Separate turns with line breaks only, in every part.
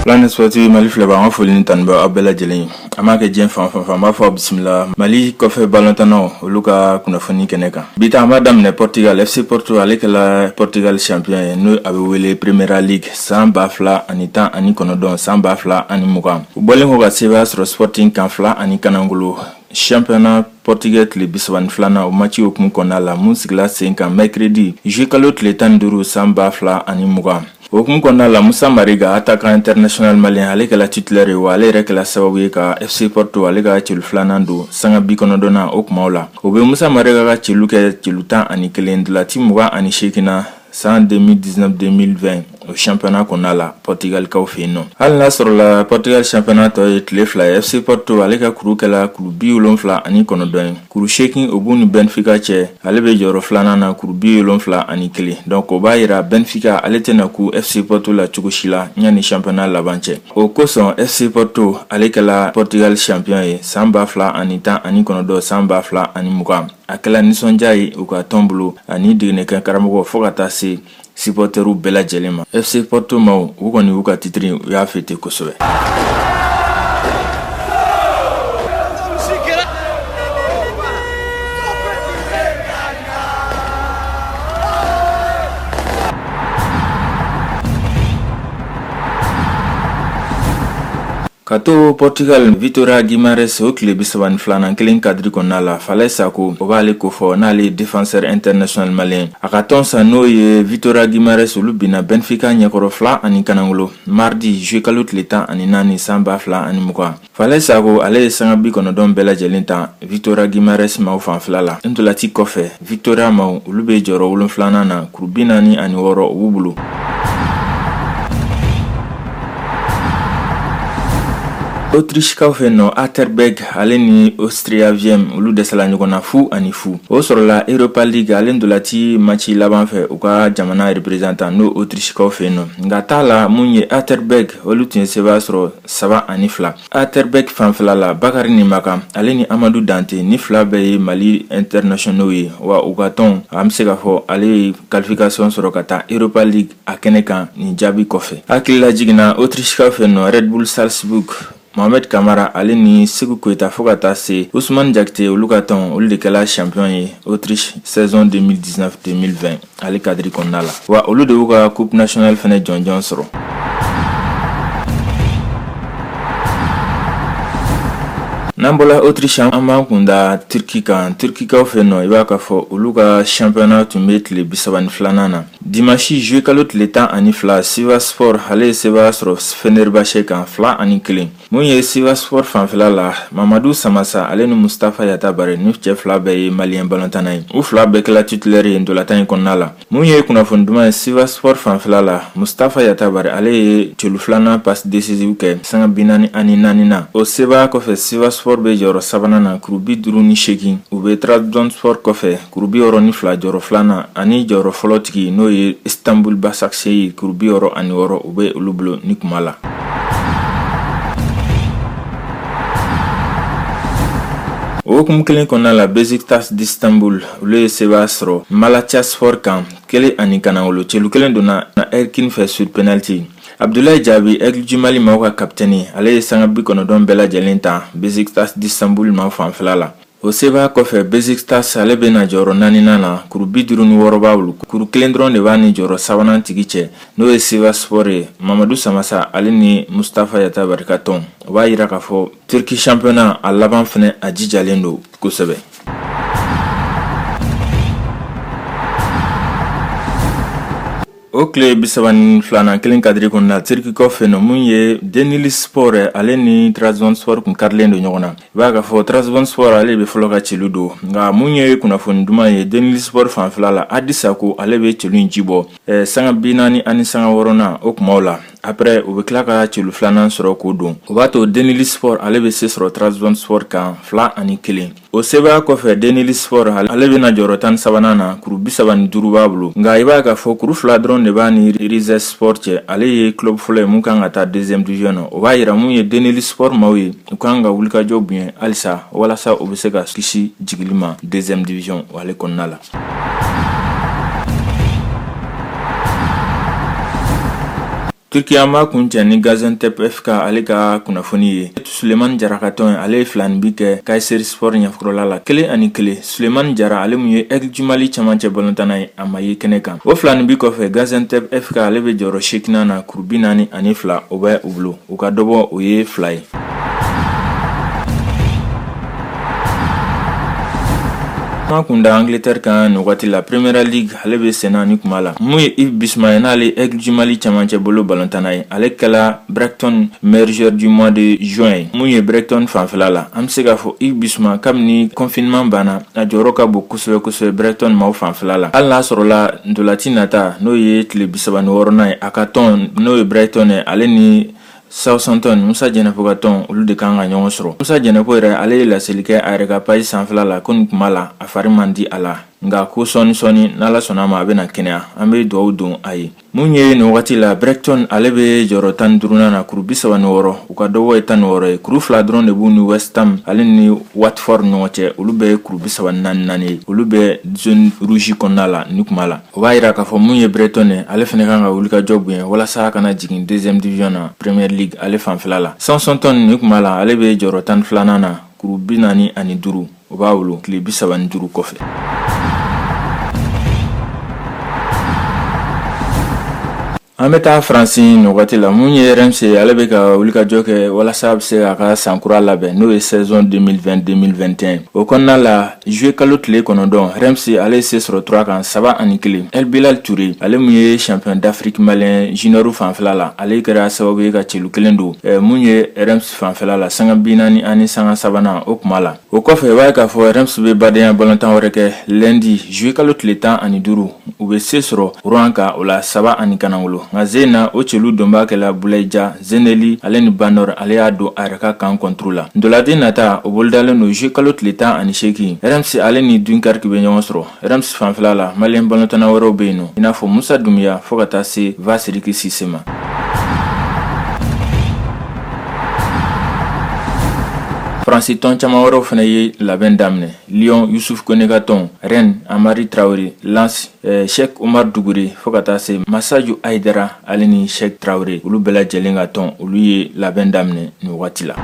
Planet Sportive Mali filɛba an ka foli ni tanu bɛ aw bɛɛ lajɛlen ye. An b'a kɛ diɲɛ fan fan fɛ an b'a fɔ bisimila. Mali kɔfɛ balontannaw olu ka kunnafoni kɛnɛ kan. Bi ta an b'a daminɛ Portugal. FC Porto ale kɛla Portugal champion ye n'o a bɛ wele Premier League san 2019 san 2020. U bɔlen kɔ ka sebaya sɔrɔ Sporting kan 2 ani kanangolo. Championnat portugais tile 32nan o match hukumu kɔnɔna la mun sigila sen kan mercredi juillet kalo tile 15 san 2020. Hukumu kɔnɔna la Musa Mariga attaquant international malien ale kɛla titulaire ye wa ale yɛrɛ kɛla sababu ye ka FC Porto ale ka celu 2nan don sanga 90 o kumaw la. O bɛ Musa Mariga ka celu kɛ celu 11 dolati 28 san 2019-2020 o championnat kɔnɔna la Portugal kaw fɛ yen nɔ. Hali n'a sɔrɔ la Portugal championnat tɔ ye tile 2 ye FC Porto ale ka kuru kɛla kuru 79 ye. Kuru 8 o b'u ni Benfica cɛ ale bɛ jɔyɔrɔ 2nan na kuru 71. Donc o b'a yira Benfica ale tɛna ku FC Porto la cogo si la ɲani championnat laban cɛ. O kosɔn FC Porto ale kɛla Portugal champion ye san 2019 san 2020. A kɛla nisɔndiya ye u ka tɔn bolo ani degenekɛ karamɔgɔ fo ka taa se supporteru bɛɛ lajɛlen ma. FC Porto maaw u kɔni u ka titiri u y'a fêté kosɛbɛ. Kato Portugal Vitória Guimarães o tile 32nan kelen kadri kɔnɔna la Falaye Sako o b'ale ko fɔ n'ale défenseur international malien. A ka tɔn sa n'o ye Vitória Guimarães olu bina Benfica ɲɛkɔrɔ 2 ani kanangolo mardi juillet kalo tile 14 san 2020. Falaye Sako ale ye sanga 90 bɛɛ lajɛlen ta Vitória Guimarães maaw fanfɛla la. Ntolati kɔfɛ Vitória maaw olu bɛ jɔyɔrɔ 7nan na kuru 46 u b'u bolo. Autriche kaw fɛ nɔ Atterberg ale ni Austria Vienne olu dɛsɛla ɲɔgɔn na fu ani fu. O sɔrɔla Europa League ale ndolati match laban fɛ u ka jamana représentant n'o Autriche kaw fɛ nɔ. Nka t'a la mun ye Atterberg olu tun ye sebaya sɔrɔ 3 ani 2. Atterberg fanfɛla la Bakari Nimaka ale ni Amadou Dante ni fila bɛɛ ye Mali internationaux ye wa u ka tɔn an bɛ se ka fɔ ale ye qualification sɔrɔ ka taa Europa League a kɛnɛ kan nin jaabi kɔfɛ. Hakilila jiginna Autriche kaw fɛ nɔ Red Bull Salzburg Mohamed Kamara ale ni Segu Koita fo ka taa se Ousmane Diakité olu ka tɔn olu de kɛla champion ye Autriche saison 2019-2020 ale kadri kɔnɔna la wa olu de y'u ka coupe nationale fɛnɛ jɔnjɔn sɔrɔ. N'an bɔla Autriche an b'an kunda Turki kan. Turki kaw fɛ nɔ i b'a ka fɔ olu ka championnat tun bɛ tile 32nan na. Dimanche juillet kalo tile 12 Sivasspor ale ye sebaya sɔrɔ Fenerbahçe kan 2-1. Mun ye Sivasspor fanfɛla la Mamadou Samassa ale ni Mustafa Yatabare ni cɛ fila bɛɛ ye malien balontanna ye. U fila bɛɛ kɛla titulaire ye ndolatan in kɔnɔna la. Mun ye kunnafoni duman ye Sivasspor fanfɛla la Mustafa Yatabare ale ye celu 2nan passe décisive kɛ sanga 44 na. O sebaya kɔfɛ Sivasspor bɛ jɔyɔrɔ 3nan na kuru 58. U bɛ Trabzonspor kɔfɛ kuru 62 jɔyɔrɔ 2nan ani jɔyɔrɔ fɔlɔ tigi n'o ye Istanbul Başakşehir kuru 66 u bɛ olu bolo ni kuma la. O hukumu kelen kɔnɔna la Besiktas d'Istanbul olu ye sebaya sɔrɔ Malatyaspor kan 1 ani kanangolo celu 1 donna Erkin fɛ sur penalty. Abdoulaye Diaby Aigle du Mali maaw ka kapitɛni ale ye sanga 90 bɛɛ lajɛlen ta Besiktas d'Istanbul maaw fanfɛla la. O sebaya kɔfɛ Besiktas ale bɛna jɔyɔrɔ 4nan na kuru 56 b'a bolo kuru 1 dɔrɔn de b'a ni jɔyɔrɔ 3nan tigi cɛ n'o ye Sivasspor ye Mamadou Samassa ale ni Mustafa Yatabare ka tɔn. O b'a yira k'a fɔ Turki championnat a laban fɛnɛ a jijalen don kosɛbɛ. O tile 32nan kelen kadri kɔnɔna Turki kaw fɛ nɔ mun ye Denizlispor ale ni Trabzonspor kun karilen don ɲɔgɔn na. I b'a ka fɔ Trabzonspor ale bɛ fɔlɔ ka celu don nka mun ye kunnafoni duman ye Denizlispor fanfɛla la Adi Sako ale bɛ celu in ci bɔ sanga 40 ani sanga 6nan o kumaw la. Après u bɛ tila ka celu 2nan sɔrɔ k'o don. O b'a to Denizlispor ale bɛ se sɔrɔ Trabzonspor kan 2-1. O sebaya kɔfɛ Denizlispor ale bɛna jɔyɔrɔ 13nan na kuru 35 b'a bolo nka i b'a ka fɔ kuru 2 dɔrɔn de b'a ni Rizespor cɛ ale ye club fɔlɔ ye mun kan ka taa 2e division na. O b'a yira mun ye Denizlispor maaw ye u kan ka wulikajɔ bonya halisa walasa u bɛ se ka kisi jigili ma 2e division ale kɔnɔna la. Turkiya ma kuncɛ ni Gaziantep FK ale ka kunnafoni ye. Sulemani Jara ka tɔn ale ye filanin bi kɛ Kayseri Sport ɲɛfɔrɔla la 1-1. Sulemani Jara ale mun ye Aigle du Mali cɛmancɛ balontanna ye a ma ye kɛnɛ kan. O filanin bi kɔfɛ Gaziantep FK ale bɛ jɔyɔrɔ 8nan na kuru 42 o bɛ u bolo. U ka dɔbɔ o ye 2 ye. Ma kunda Angleterre kan nin wagati la Premier League ale bɛ senna ni kuma la. Mun ye Yves Bissouma n'ale Aigle du Mali cɛmancɛ bolo balontanna ye. Ale kɛla Brighton meilleur joueur du mois de juin. Mun ye Brighton fanfɛla la. An bɛ se k'a fɔ Yves Bissouma kabini confinement banna a jɔyɔrɔ ka bon kosɛbɛ Brighton maaw fanfɛla la. Hali n'a sɔrɔla ndolati nata n'o ye tile 36nan ye a ka tɔn n'o ye Brighton ye ale ni Southampton Musa Jɛnɛpo ka tɔn olu de kan ka ɲɔgɔn sɔrɔ. Musa Jɛnɛpo yɛrɛ ale ye laseli kɛ a yɛrɛ ka page sanfɛla la ko nin kuma la a fari man di a la. Nka ko sɔɔni n'Ala sɔnna ma a bɛna kɛnɛya. An bɛ dugawu don a ye. Mun ye nin wagati la Brighton ale bɛ jɔyɔrɔ 15nan na kuru 36 u ka dɔbɔ ye 16 ye. Kuru 2 dɔrɔn de b'u ni West Ham ale ni Watford ɲɔgɔn cɛ olu bɛ ye kuru 34 ye. Olu bɛ zone rouge kɔnɔna la ni kuma la. O b'a yira k'a fɔ mun ye Brighton ye ale fana kan ka wuli ka jɔ bonya walasa a kana jigin 2e division na Premier League ale fanfɛla la. Southampton ni kuma la ale bɛ jɔyɔrɔ 12nan na kuru 45 o b'a wolo tile 35 kɔfɛ. An bɛ taa Faransi nin wagati la mun ye RMC ale bɛ ka wuli ka jɔ kɛ walasa a bɛ se a ka sankura labɛn n'o ye saison 2020-2021. O kɔnɔna la juillet kalo tile 9 RMC ale se sɔrɔ 3 kan 7-1. El Bilal Touré ale mun ye champion d'Afrique malien junior fanfɛla la ale kɛra sababu ye ka celu 1 don mun ye RMC fanfɛla la sanga 40 ani sanga 3nan o kuma la. O kɔfɛ i b'a ye k'a fɔ RMC bɛ badenya balontan wɛrɛ kɛ lundi juillet kalo tile 15 u bɛ se sɔrɔ Rouen kan o la 7-7. Nka Zena o celu donba kɛla Boulaye Zeneli ale ni Banor ale y'a don a yɛrɛ ka kan contre la. Ndoladi nata o bolodalen no juillet kalo tile 18 RMC ale ni Dunkerque bɛ ɲɔgɔn sɔrɔ. RMC fanfɛla la malien balontanna wɛrɛw bɛ yen nɔ i n'a fɔ Musa Dumbuya fo ka taa se Vasiriki Sise ma. Faransi tɔn caman wɛrɛw fana ye labɛn daminɛ. Lyon Youssouf Kone ka tɔn, Rennes Amari Traoré, Lens Cheikh Omar Dougouré fo ka taa se Massadio Aidara ale ni Cheikh Traoré olu bɛɛ lajɛlen ka tɔn olu ye labɛn daminɛ nin wagati la.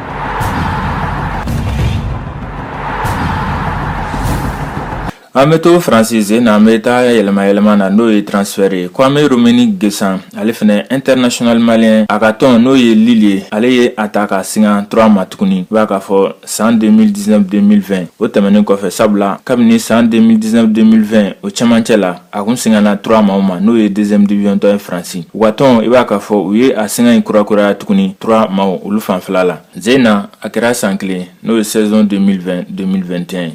An bɛ to Faransi na an bɛ taa yɛlɛma na n'o ye transfert ye. Kwame Romeni Gessan ale fana international malien a ka tɔn n'o ye Lille ye ale ye a ta ka singa 3 ma tuguni. I b'a k'a fɔ san 2019-2020 o tɛmɛnen kɔfɛ sabula kabini san 2019-2020 o cɛmancɛ la a kun singana 3 ma n'o ye 2e division tɔn ye Faransi. U ka tɔn i b'a k'a fɔ u ye a singa in kurakuraya tuguni 3 olu fanfɛla la. Zena a kɛra san kelen n'o ye saison 2020-2021.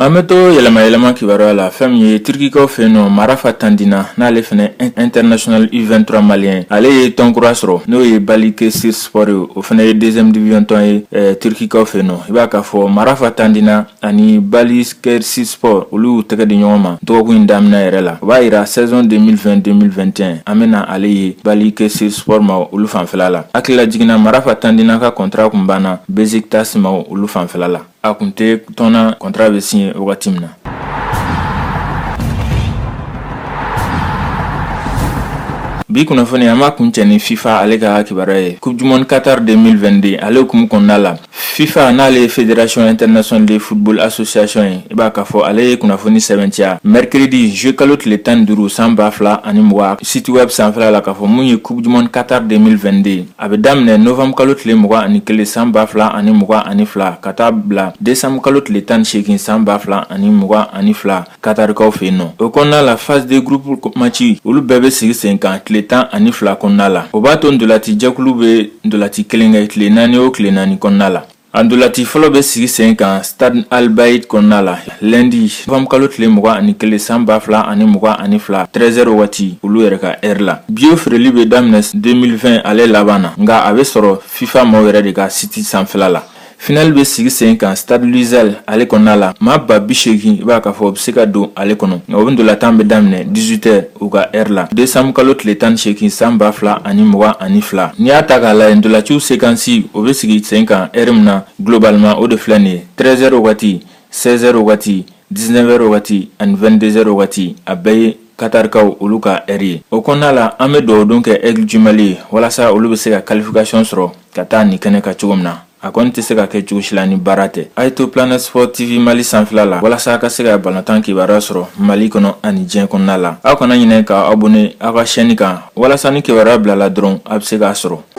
An bɛ to yɛlɛma kibaruya la fɛn min ye Turkikaw fɛ yen nɔ Marafa Tandina n'ale fana international U23 malien ale ye tɔn kura sɔrɔ n'o ye Balıkesir Spor ye o fana ye 2e division tɔn ye Turkikaw fɛ yen nɔ i b'a k'a fɔ Marafa Tandina ani Balıkesir Spor olu y'u tɛgɛ di ɲɔgɔn ma dɔgɔkun in daminɛ yɛrɛ la o b'a yira saison 2020-2021 an bɛna ale ye Balıkesir Spor ma olu fanfɛla la. Hakilila jiginna Marafa Tandina ka contrat kun banna Besiktas ma olu fanfɛla la. A kun tɛ tɔnna contrat bɛ signé wagati min na. Bi kunnafoni an b'a kuncɛ ni FIFA ale ka kibaruya ye. Coupe du monde Qatar 2022 ale hukumu kɔnɔna la FIFA n'ale Fédération internationale de football association ye i b'a k'a fɔ ale ye kunnafoni sɛbɛntiya mercredi juillet kalo tile 15 san 2020 site web sanfɛla la k'a fɔ mun ye Coupe du monde Qatar 2022 a bɛ daminɛ novembre kalo tile 21 san 2022 ka taa bila décembre kalo tile 18 san 2022 Qatarikaw fɛ yen nɔ. O kɔnɔna la phase de groupe match olu bɛɛ bɛ sigi sen kan tile 12 kɔnɔna la. O b'a to ndolati jɛkulu bɛ ndolati kelen kɛ tile 4 o tile 4 kɔnɔna la. A ndolati fɔlɔ bɛ sigi sen kan Stade Al Bayt kɔnɔna la lundi novembre kalo tile 21 san 2022 13h waati olu yɛrɛ ka heure la. Bio feereli bɛ daminɛ 2020 ale laban na nka a bɛ sɔrɔ FIFA maaw yɛrɛ de ka site sanfɛla la. Final bɛ sigi sen kan Stade Lusail ale kɔnɔna la maa ba 80 i b'a k'a fɔ o bɛ se ka don ale kɔnɔ nka o bɛ ndolatan bɛ daminɛ 18h u ka heure la décembre kalo tile 18 san 2022 n'i y'a ta k'a lajɛ ndolaciw séquence o bɛ sigi sen kan heure min na globalement o de filɛ nin ye 13h waati 16h waati 19h wagati ani 22h wagati a bɛɛ ye Qatarkaw olu ka heure ye. O kɔnɔna la an bɛ dugawu don kɛ Aigle du Mali walasa olu bɛ se ka qualification sɔrɔ ka taa nin kɛnɛ ka cogo min na. A kɔni tɛ se ka kɛ cogo si la ni baara tɛ. A ye to Planet Sport TV Mali sanfɛla la walasa a ka se ka balontan kibaruya sɔrɔ Mali kɔnɔ ani diɲɛ kɔnɔna la. Aw kana ɲinɛ ka abonné aw ka chaîne kan walasa ni kibaruya bilala dɔrɔn a bɛ se k'a sɔrɔ.